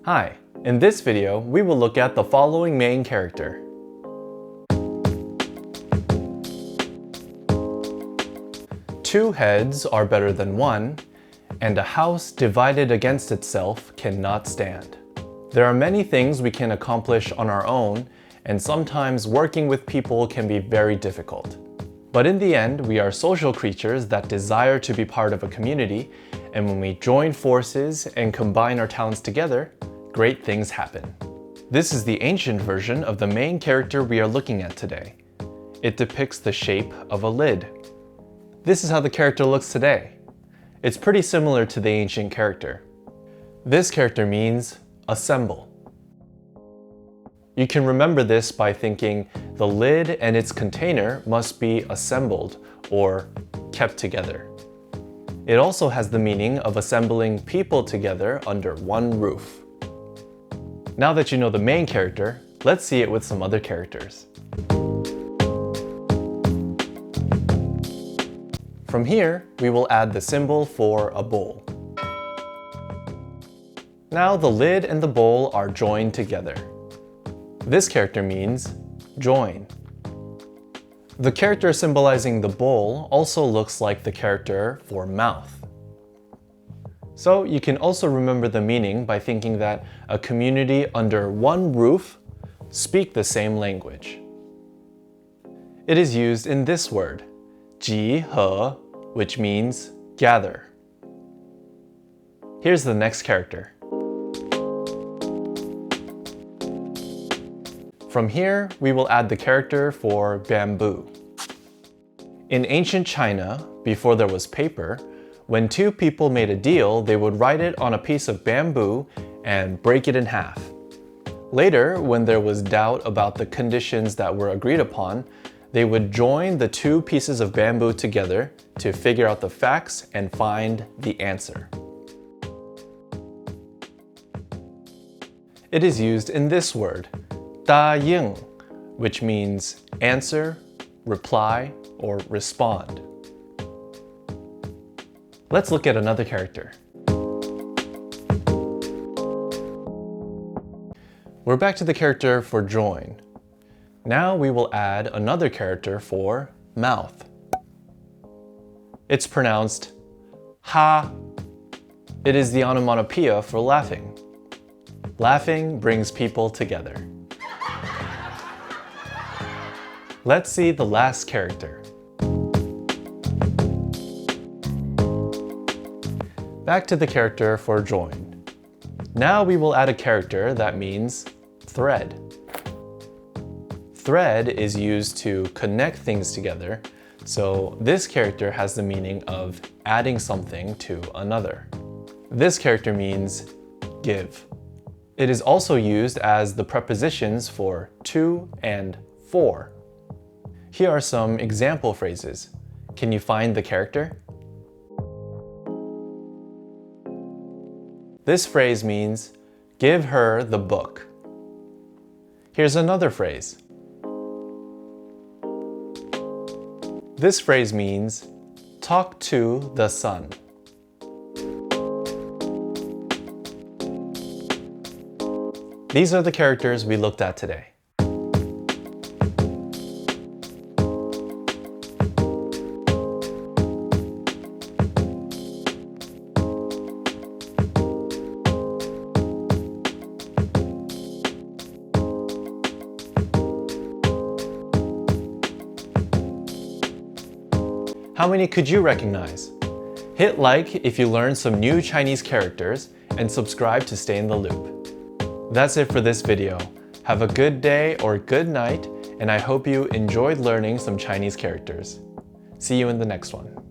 Hi, in this video, we will look at the following main character. Two heads are better than one, and a house divided against itself cannot stand. There are many things we can accomplish on our own, and sometimes working with people can be very difficult. But in the end, we are social creatures that desire to be part of a community, and when we join forces and combine our talents together, great things happen. This is the ancient version of the main character we are looking at today. It depicts the shape of a lid. This is how the character looks today. It's pretty similar to the ancient character. This character means assemble. You can remember this by thinking the lid and its container must be assembled or kept together. It also has the meaning of assembling people together under one roof. Now that you know the main character, let's see it with some other characters. From here, we will add the symbol for a bowl. Now the lid and the bowl are joined together. This character means join. The character symbolizing the bowl also looks like the character for mouth. So you can also remember the meaning by thinking that a community under one roof speak the same language. It is used in this word, 集合, which means gather. Here's the next character. From here, we will add the character for bamboo. In ancient China, before there was paper, when two people made a deal, they would write it on a piece of bamboo and break it in half. Later, when there was doubt about the conditions that were agreed upon, they would join the two pieces of bamboo together to figure out the facts and find the answer. It is used in this word, 答应, which means answer, reply, or respond. Let's look at another character. We're back to the character for join. Now we will add another character for mouth. It's pronounced ha. It is the onomatopoeia for laughing. Laughing brings people together. Let's see the last character. Back to the character for join. Now we will add a character that means thread. Thread is used to connect things together, so this character has the meaning of adding something to another. This character means give. It is also used as the prepositions for to and for. Here are some example phrases. Can you find the character? This phrase means, give her the book. Here's another phrase. This phrase means, talk to the sun. These are the characters we looked at today. How many could you recognize? Hit like if you learned some new Chinese characters and subscribe to stay in the loop. That's it for this video. Have a good day or good night, and I hope you enjoyed learning some Chinese characters. See you in the next one.